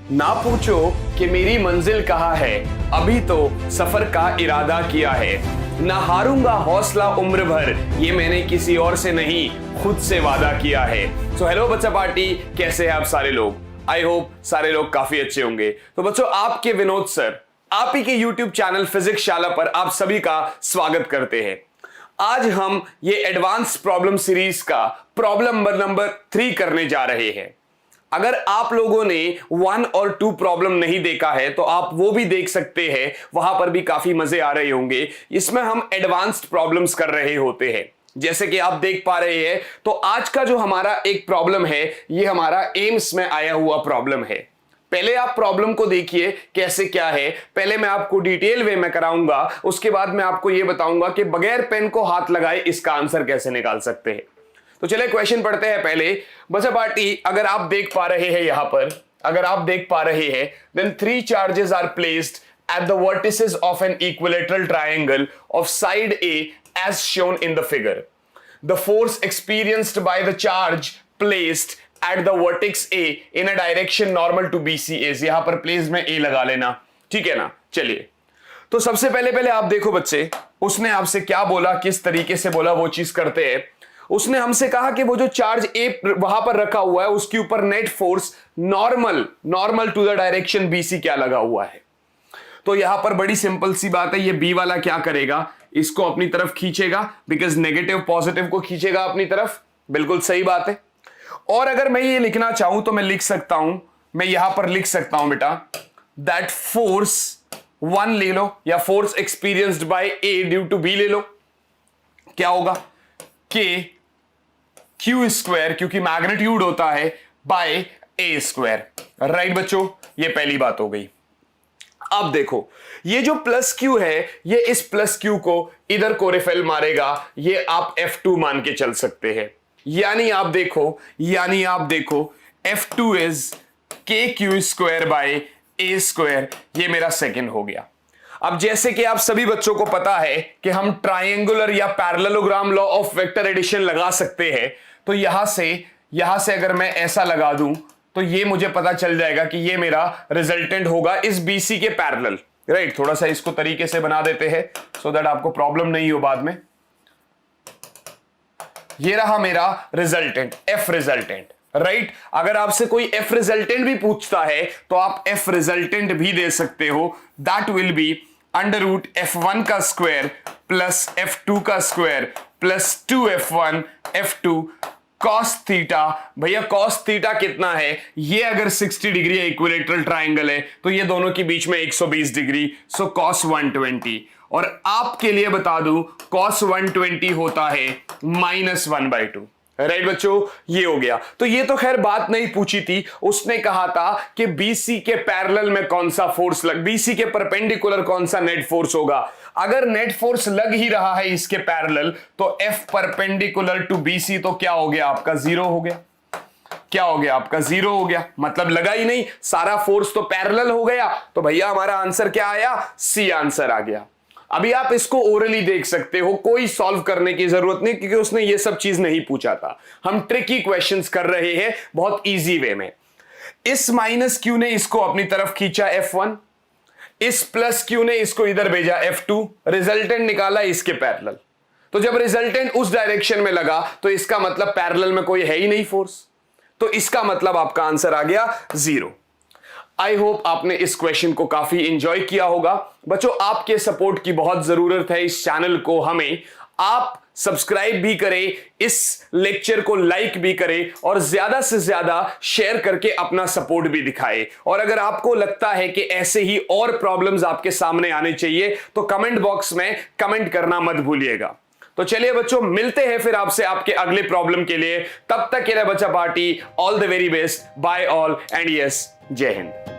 ना पूछो कि मेरी मंजिल कहाँ है, अभी तो सफर का इरादा किया है। ना हारूंगा हौसला उम्र भर, ये मैंने किसी और से नहीं खुद से वादा किया है। सो हेलो बच्चा पार्टी, कैसे हैं आप सारे लोग? आई होप सारे लोग काफी अच्छे होंगे। तो बच्चों, आपके विनोद सर आप ही के YouTube चैनल फिजिक्स शाला पर आप सभी का स्वागत करते हैं। आज हम ये एडवांस प्रॉब्लम सीरीज का प्रॉब्लम नंबर 3 करने जा रहे हैं। अगर आप लोगों ने 1 और 2 प्रॉब्लम नहीं देखा है तो आप वो भी देख सकते हैं, वहां पर भी काफी मजे आ रहे होंगे। इसमें हम एडवांस्ड प्रॉब्लम्स कर रहे होते हैं, जैसे कि आप देख पा रहे हैं। तो आज का जो हमारा एक प्रॉब्लम है, ये हमारा एम्स में आया हुआ प्रॉब्लम है। पहले आप प्रॉब्लम को देखिए कैसे क्या है, पहले मैं आपको डिटेल वे में कराऊंगा, उसके बाद मैं आपको यह बताऊंगा कि बगैर पेन को हाथ लगाए इसका आंसर कैसे निकाल सकते हैं। तो चलिए क्वेश्चन पढ़ते हैं पहले। बच्चा पार्टी, अगर आप देख पा रहे हैं यहां पर, अगर आप देख पा रहे हैं, then 3 charges are placed at the vertices of an equilateral triangle of side A as shown in the figure. The force experienced by the charge placed at the vertex A in a direction normal to BC is, यहां पर place में A लगा लेना, ठीक है ना। चलिए, तो सबसे पहले आप देखो बच्चे, उसने आपसे क्या बोला, किस तरीके से बोला, वो चीज करते हैं। उसने हमसे कहा कि वो जो चार्ज A वहां पर रखा हुआ है उसके ऊपर net force normal to the direction BC क्या लगा हुआ है। तो यहां पर बड़ी सिंपल सी बात है, ये B वाला क्या करेगा, इसको अपनी तरफ खींचेगा, बिकॉज नेगेटिव पॉजिटिव को खींचेगा अपनी तरफ। बिल्कुल सही बात है। और अगर मैं ये लिखना चाहूं तो मैं लिख सकता हूं, मैं यहां पर लिख सकता हूं बेटा, दैट फोर्स 1 ले लो, या force experienced by A due to B ले लो। क्या होगा कि Q स्क्वायर, क्योंकि मैग्नीट्यूड होता है, बाय A स्क्वायर। राइट बच्चों, ये पहली बात हो गई। अब देखो, ये जो प्लस Q है, ये इस प्लस Q को इधर कोरेफेल मारेगा, ये आप F2 मान के चल सकते हैं। यानी आप देखो F2 is KQ square by A square, ये मेरा सेकंड हो गया। अब जैसे कि आप सभी बच्चों को पता है कि हम ट्रायंगुलर या parallelogram law of vector addition लगा सकते हैं। तो यहां से अगर मैं ऐसा लगा दूं तो ये मुझे पता चल जाएगा कि ये मेरा रिजल्टेंट होगा इस BC के पैरेलल। राइट, थोड़ा सा इसको तरीके से बना देते हैं सो दैट आपको प्रॉब्लम नहीं हो बाद में। ये रहा मेरा रिजल्टेंट, F रिजल्टेंट। राइट, अगर आपसे कोई F रिजल्टेंट भी पूछता है तो आप F रिजल्टेंट भी दे सकते हो। That will be under root F1 का स्क्वायर प्लस F2 का square plus 2F1 F2 cos theta. भैया cos थीटा कितना है, ये अगर 60 डिग्री इक्विलेटरल ट्राइंगल है तो ये दोनों के बीच में 120 डिग्री, सो cos 120। और आपके लिए बता दूं, cos 120 होता है -1/2। राइट बच्चों, ये हो गया। तो ये तो खैर बात नहीं पूछी थी, उसने कहा था कि BC के पैरेलल में कौन सा फोर्स BC के परपेंडिकुलर कौन सा नेट फोर्स होगा। अगर नेट फोर्स लग ही रहा है इसके पैरेलल तो F परपेंडिकुलर टू BC तो क्या हो गया आपका, 0 हो गया। क्या हो गया आपका, 0 हो गया, मतलब लगा ही नहीं, सारा फोर्स तो पैरेलल हो गया। तो भैया हमारा आंसर क्या आया, C आंसर आ गया। अभी आप इसको ओरली देख सकते हो, कोई सॉल्व करने की जरूरत नहीं, क्योंकि उसने ये सब चीज नहीं पूछा था। हम ट्रिकी क्वेश्चंस कर रहे हैं बहुत इजी वे में। इस -Q ने इसको अपनी तरफ खींचा F1, इस प्लस Q ने इसको इधर भेजा F2, रिजल्टेंट निकाला इसके पैरेलल। तो जब रिजल्टेंट उस डायरेक्शन में लगा तो इसका मतलब पैरेलल में कोई है ही नहीं फोर्स, तो इसका मतलब आपका आंसर आ गया 0। आई होप आपने इस क्वेश्चन को काफी एंजॉय किया होगा। बच्चों, आपके सपोर्ट की बहुत जरूरत है इस चैनल को हमें। आप सब्सक्राइब भी करें, इस लेक्चर को लाइक भी करें और ज्यादा से ज्यादा शेयर करके अपना सपोर्ट भी दिखाएं। और अगर आपको लगता है कि ऐसे ही और प्रॉब्लम्स आपके सामने आने चाहिए तो कमेंट बॉक्स में कमेंट करना मत भूलिएगा। तो चलिए बच्चों, मिलते हैं फिर आपसे आपके अगले प्रॉब्लम के लिए। तब तक के लिए बच्चा party, all the very best, bye all and yes, जय हिंद।